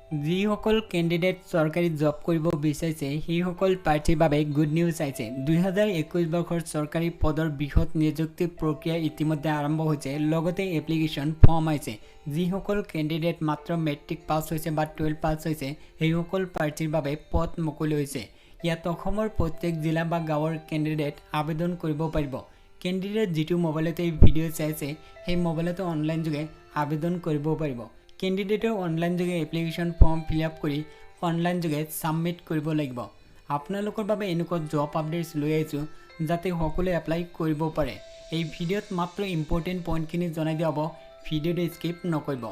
যিসকল কেণ্ডিডেট চৰকাৰী জব কৰিব বিচাৰিছে সেইসকল প্ৰাৰ্থীৰ বাবে গুড নিউজ আহিছে। 2021 বৰ্ষৰ চৰকাৰী পদৰ বৃহৎ নিযুক্তি প্ৰক্ৰিয়া ইতিমধ্যে আৰম্ভ হৈছে। লগতে এপ্লিকেশ্যন ফৰ্ম আহিছে। যিসকল কেণ্ডিডেট মাত্ৰ মেট্ৰিক পাছ হৈছে বা 12 পাছ হৈছে সেইসকল প্ৰাৰ্থীৰ বাবে পদ মুকলি হৈছে। ইয়াত অসমৰ প্ৰত্যেক জিলা বা গাঁৱৰ কেণ্ডিডেট আবেদন কৰিব পাৰিব। কেণ্ডিডেট যিটো মোবাইলতে এই ভিডিঅ' চাইছে সেই মোবাইলতে অনলাইন যোগে আবেদন কৰিব পাৰিব। কেণ্ডিডেটে অনলাইন যোগে এপ্লিকেশ্যন ফৰ্ম ফিল আপ কৰি অনলাইন যোগে ছাবমিট কৰিব লাগিব। আপোনালোকৰ বাবে এনেকুৱা জব আপডেটছ লৈ আহিছোঁ যাতে সকলোৱে এপ্লাই কৰিব পাৰে। এই ভিডিঅ'ত মাত্ৰ ইম্পৰ্টেণ্ট পইণ্টখিনি জনাই দিয়া হ'ব, ভিডিঅ'টো স্কিপ নকৰিব।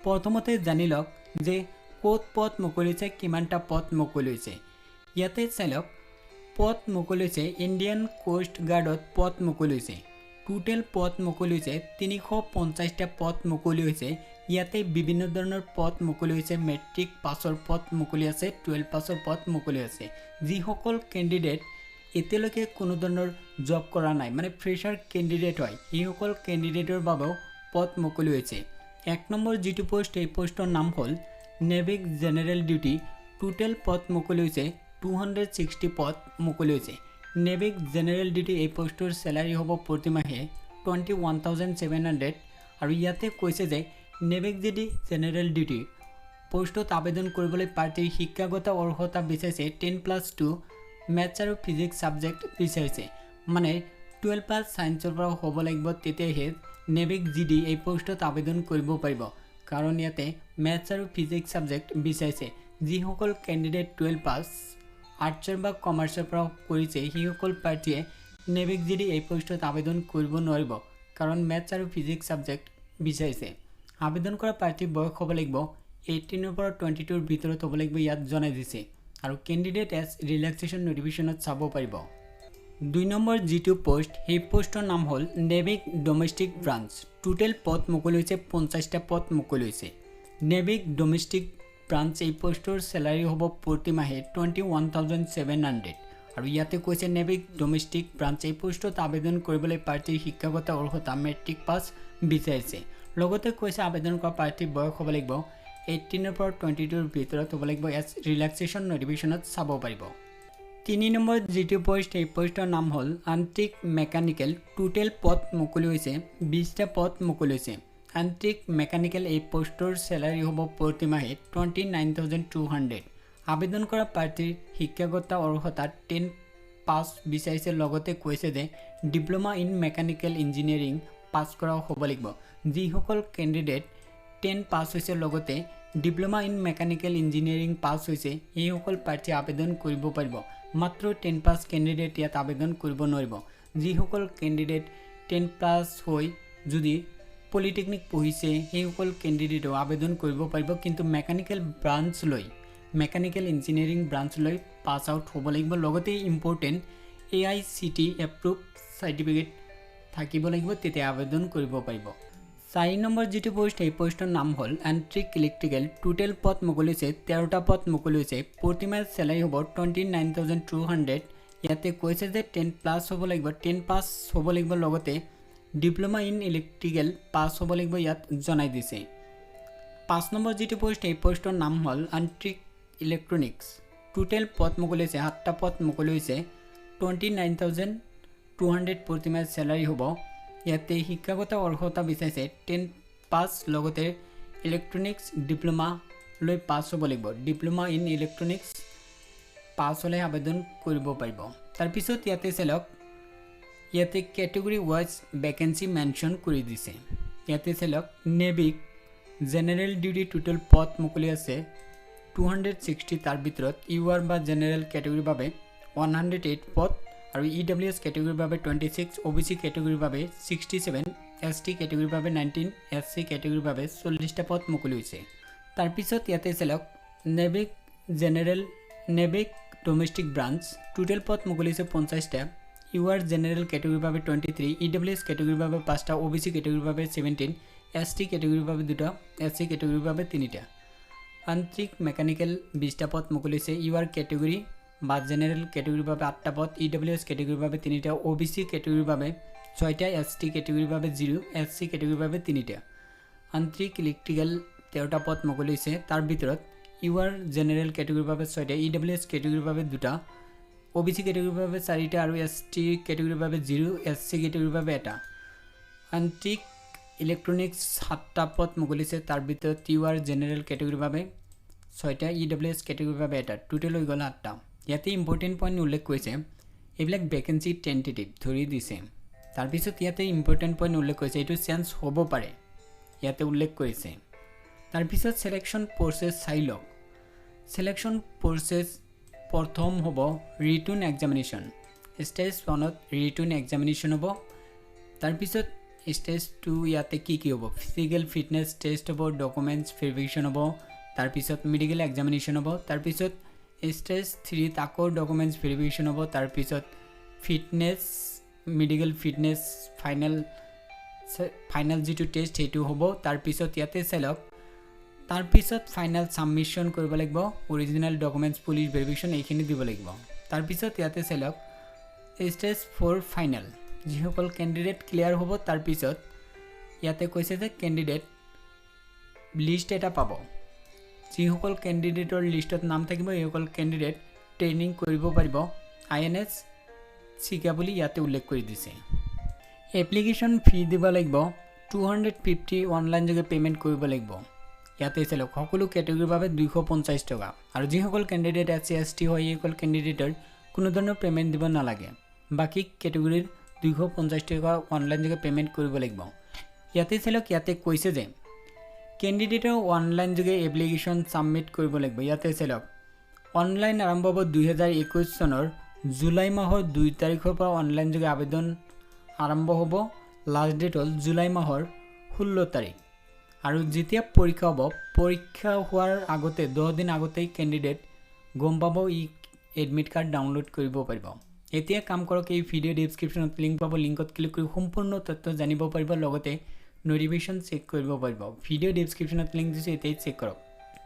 প্ৰথমতে জানি লওক যে ক'ত পদ মুকলি হৈছে, কিমানটা পদ মুকলি হৈছে। ইয়াতে চাই লওক, পদ মুকলি হৈছে ইণ্ডিয়ান কোষ্ট গাৰ্ডত পদ মুকলি হৈছে। টোটেল পদ মুকলি হৈছে 350টা পদ মুকলি হৈছে। ইয়াতে বিভিন্ন ধৰণৰ পদ মুকলি হৈছে। মেট্ৰিক পাছৰ পদ মুকলি আছে, 12 পাছৰ পদ মুকলি আছে। যিসকল কেণ্ডিডেট এতিয়ালৈকে কোনো ধৰণৰ জব কৰা নাই, মানে ফ্ৰেছাৰ কেণ্ডিডেট হয়, এইসকল কেণ্ডিডেটৰ বাবেও পদ মুকলি হৈছে। 1 নম্বৰ যিটো পোষ্ট, এই পোষ্টৰ নাম হ'ল নেভিক জেনেৰেল ডিউটি। টোটেল পদ মুকলি হৈছে 260 পদ মুকলি হৈছে। নেভিক জেনেৰেল ডিউটি এই পোষ্টৰ চেলাৰী হ'ব প্ৰতি মাহে 21,700। আৰু ইয়াতে কৈছে যে নেভিক যদি জেনেৰেল ডিউটি পোষ্টত আবেদন কৰিবলৈ প্ৰাৰ্থীৰ শিক্ষাগত অৰ্হতা বিচাৰিছে 10+2 মেথছ আৰু ফিজিক্স ছাবজেক্ট বিচাৰিছে। মানে 12 পাছ ছায়েন্সৰ পৰা হ'ব লাগিব, তেতিয়াহে নেভিক জিডি এই পোষ্টত আবেদন কৰিব পাৰিব। কাৰণ ইয়াতে মেথছ আৰু ফিজিক্স ছাবজেক্ট বিচাৰিছে। যিসকল কেণ্ডিডেট 12 পাছ আৰ্টছৰ বা কমাৰ্চৰ পৰা কৰিছে সেইসকল প্ৰাৰ্থীয়ে নেভিক জিডি এই পোষ্টত আবেদন কৰিব নোৱাৰিব, কাৰণ মেথছ আৰু ফিজিক্স ছাবজেক্ট বিচাৰিছে। আবেদন কৰা প্ৰাৰ্থীৰ বয়স হ'ব লাগিব 18ৰ পৰা 22ৰ ভিতৰত হ'ব লাগিব, ইয়াত জনাই দিছে। আৰু কেণ্ডিডেট এজ ৰিলেক্সেশ্যন নটিফিকেশ্যনত চাব পাৰিব। 2 নম্বৰ যিটো পোষ্ট, সেই পোষ্টৰ নাম হ'ল নেভিক ডমেষ্টিক ব্ৰাঞ্চ। টোটেল পদ মুকলি হৈছে 50টা পদ মুকলি হৈছে। নেভিক ডমেষ্টিক ব্ৰাঞ্চ এই পোষ্টৰ চেলাৰী হ'ব প্ৰতি মাহে 21,700। আৰু ইয়াতে কৈছে নেভিক ডমেষ্টিক ব্ৰাঞ্চ এই পোষ্টত আবেদন কৰিবলৈ প্ৰাৰ্থীৰ শিক্ষাগত অৰ্হতা মেট্ৰিক পাছ বিচাৰিছে। লগতে কৈছে আবেদন কৰা প্ৰাৰ্থীৰ বয়স হ'ব লাগিব 18ৰ পৰা 22ৰ ভিতৰত হ'ব লাগিব, এজ ৰিলেক্সেশ্যন নটিফিকেশ্যনত চাব পাৰিব। 3 নম্বৰ যিটো পোষ্ট, এই পোষ্টৰ নাম হ'ল আন্ত্ৰিক মেকানিকেল। টোটেল পদ মুকলি হৈছে 20টা পদ মুকলি হৈছে। আন্ত্ৰিক মেকানিকেল এই পোষ্টৰ চেলাৰী হ'ব প্ৰতি মাহে 29,200। আবেদন কৰা প্ৰাৰ্থীৰ শিক্ষাগত অৰ্হতা 10 পাছ বিচাৰিছে। লগতে কৈছে যে diploma in mechanical engineering pass কৰা হ'ব লাগিব। যিসকল কেণ্ডিডেট 10 পাছ হৈছে লগতে diploma in mechanical engineering pass হৈছে সেইসকল প্ৰাৰ্থীয়ে আবেদন কৰিব পাৰিব। মাত্ৰ 10 পাছ কেণ্ডিডেট ইয়াত আবেদন কৰিব নোৱাৰিব। যিসকল কেণ্ডিডেট 10 পাছ হৈ যদি পলিটেকনিক পঢ়িছে সেইসকল কেণ্ডিডেটেও আবেদন কৰিব পাৰিব, কিন্তু মেকানিকেল ব্ৰাঞ্চ লৈ মেকানিকেল ইঞ্জিনিয়াৰিং ব্ৰাঞ্চ লৈ পাছ আউট হ'ব লাগিব। লগতে ইম্পৰ্টেণ্ট AICTE এপ্ৰুভ চাৰ্টিফিকেট থাকিব লাগিব, তেতিয়া আবেদন কৰিব পাৰিব। 4 নম্বৰ যিটো পোষ্ট, এই পোষ্টৰ নাম হ'ল এণ্ট্ৰিক ইলেক্ট্ৰিকেল। টোটেল পদ মুকলি হৈছে 13টা পদ মুকলি হৈছে। প্ৰতি মাহে চেলাৰী হ'ব 29,200। ইয়াতে কৈছে যে 10 প্লাছ হ'ব লাগিব, 10 পাছ হ'ব লাগিব, লগতে ডিপ্ল'মা ইন ইলেক্ট্ৰিকেল পাছ হ'ব লাগিব, ইয়াত জনাই দিছে। 5 নম্বৰ যিটো পোষ্ট, এই পোষ্টৰ নাম হ'ল এণ্ট্ৰিক ইলেক্ট্ৰনিক্স। টোটেল পদ মুকলি হৈছে 7টা পদ মুকলি হৈছে। 29,200 প্ৰতি মাহে চেলাৰী হ'ব। ইয়াতে শিক্ষাগত অৰ্হতা বিচাৰিছে 10 পাছ, লগতে ইলেক্ট্ৰনিক্স ডিপ্ল'মা লৈ পাছ হ'ব লাগিব। ডিপ্ল'মা ইন ইলেক্ট্ৰনিক্স পাছ হ'লে আবেদন কৰিব পাৰিব। তাৰপিছত ইয়াতে চাওক, ইয়াতে কেটেগৰী ৱাইজ ভেকেঞ্চি মেনশ্যন কৰি দিছে। ইয়াতে চাওক, নেভিক জেনেৰেল ডিউটি টোটেল পদ মুকলি আছে 260। তাৰ ভিতৰত UR বা জেনেৰেল কেটেগৰীৰ বাবে 108 পদ, আৰু EWS কেটেগৰীৰ বাবে 26, OBC কেটেগৰীৰ বাবে 67, ST কেটেগৰীৰ বাবে 19, SC কেটেগৰীৰ বাবে 40টা পদ মুকলি হৈছে। তাৰপিছত ইয়াতে চাওক, নেভিক ডমেষ্টিক ব্ৰাঞ্চ। টোটেল পদ মুকলি হৈছে 50টা। UR জেনেৰেল কেটেগৰীৰ বাবে 23, EWS কেটেগৰীৰ বাবে 5টা, OBC কেটেগৰীৰ বাবে 17, ST কেটেগৰীৰ বাবে 2টা, SC কেটেগৰীৰ বাবে 3টা। আন্ত্ৰিক মেকানিকেল 20টা পদ মুকলি হৈছে। UR কেটেগৰী বা জেনেৰেল কেটেগৰীৰ বাবে 8টা পদ, EWS কেটেগৰীৰ বাবে 3টা, OBC কেটেগৰীৰ বাবে 6টা, ST কেটেগৰীৰ বাবে 0, SC কেটেগৰীৰ বাবে 3টা। আন্ত্ৰিক ইলেক্ট্ৰিকেল 13টা পদ মুকলি হৈছে। তাৰ ভিতৰত ইউআৰ জেনেৰেল কেটেগৰীৰ বাবে 6টা, ইডব্লিউএছ কেটেগৰীৰ বাবে 2টা, ওবিসি কেটেগৰীৰ বাবে 4টা আৰু এছটি কেটেগৰীৰ বাবে 0, এছচি কেটেগৰীৰ বাবে 1টা। আন্ত্ৰিক ইলেক্ট্ৰনিক্স 7টা পদ মুকলিছে, তাৰ ভিতৰত ইউআৰ জেনেৰেল কেটেগৰীৰ বাবে 6টা, ইডব্লিউএছ কেটেগৰীৰ বাবে 1টা, টোটেল হৈ গ'ল 8টা। ইয়াতে ইম্পৰ্টেণ্ট পইণ্ট উল্লেখ কৰিছে, এইবিলাক ভেকেঞ্চি টেন্টেটিভ ধৰি দিছে। তাৰপিছত ইয়াতে ইম্পৰ্টেণ্ট পইণ্ট উল্লেখ কৰিছে, এইটো চেঞ্জ হ'ব পাৰে, ইয়াতে উল্লেখ কৰিছে। তাৰপিছত সিলেকশ্যন প্ৰচেছ চাই লওক। সিলেকশ্যন প্ৰচেছ প্ৰথম হ'ব ৰিটন এক্সামিনেশ্যন। ষ্টেজ 1ত ৰিটন এক্সামিনেশ্যন হ'ব। তাৰপিছত ষ্টেজ 2 ইয়াতে কি হ'ব, ফিজিকেল ফিটনেছ টেষ্ট হ'ব, ডকুমেণ্টছ ভেৰিফিকেশ্যন হ'ব, তাৰপিছত মেডিকেল এক্সামিনেশ্যন হ'ব। তাৰপিছত ষ্টেজ 3ত আকৌ ডকুমেণ্টছ ভেৰিফিকেশ্যন হ'ব, তাৰপিছত ফিটনেছ মেডিকেল ফিটনেছ ফাইনেল যিটো টেষ্ট সেইটো হ'ব। তাৰপিছত ইয়াতে চাই লওক, তাৰপিছত ফাইনেল ছাবমিশ্যন কৰিব লাগিব, অৰিজিনেল ডকুমেণ্টছ পুলিচ ভেৰিফিকেশ্যন এইখিনি দিব লাগিব। তাৰপিছত ইয়াতে চাই লওক ষ্টেজ 4 ফাইনেল, যিসকল কেণ্ডিডেট ক্লিয়াৰ হ'ব। তাৰপিছত ইয়াতে কৈছে যে কেণ্ডিডেট লিষ্ট এটা পাব, যিসকল কেণ্ডিডেটৰ লিষ্টত নাম থাকিব এইসকল কেণ্ডিডেট ট্ৰেইনিং কৰিব পাৰিব INS চিকা বুলি ইয়াতে উল্লেখ কৰি দিছে। এপ্লিকেশ্যন ফি দিব লাগিব 250, অনলাইন যোগে পে'মেণ্ট কৰিব লাগিব। ইয়াতে চাওক সকলো কেটেগৰীৰ বাবে 250 টকা, আৰু যিসকল কেণ্ডিডেট SC ST হয় এইসকল কেণ্ডিডেটৰ কোনো ধৰণৰ পে'মেণ্ট দিব নালাগে। বাকী কেটেগৰীৰ 250 টকা অনলাইন যোগে পে'মেণ্ট কৰিব লাগিব। ইয়াতে চাওক, ইয়াতে কৈছে যে কেণ্ডিডেটৰ অনলাইন যোগে এপ্লিকেশ্যন ছাবমিট কৰিব লাগিব। ইয়াতে চাওক অনলাইন আৰম্ভ হ'ব 2021 চনৰ জুলাই মাহৰ 2 তাৰিখৰ পৰা অনলাইন যোগে আবেদন আৰম্ভ হ'ব। লাষ্ট ডেট হ'ল জুলাই মাহৰ 16 তাৰিখ। আৰু যেতিয়া পৰীক্ষা হ'ব, পৰীক্ষা হোৱাৰ আগতে 10 দিন আগতেই কেণ্ডিডেট গম পাব ই এডমিট কাৰ্ড ডাউনলোড কৰিব পাৰিব। এতিয়া কাম কৰক, এই ভিডিঅ' ডেছক্ৰিপশ্যনত লিংক পাব, লিংকত ক্লিক কৰি সম্পূৰ্ণ তথ্য জানিব পাৰিব, লগতে নটিফিকেশ্যন চেক কৰিব পাৰিব। ভিডিঅ' ডেছক্ৰিপশ্যনত লিংক দিছে, এতিয়াই চেক কৰক।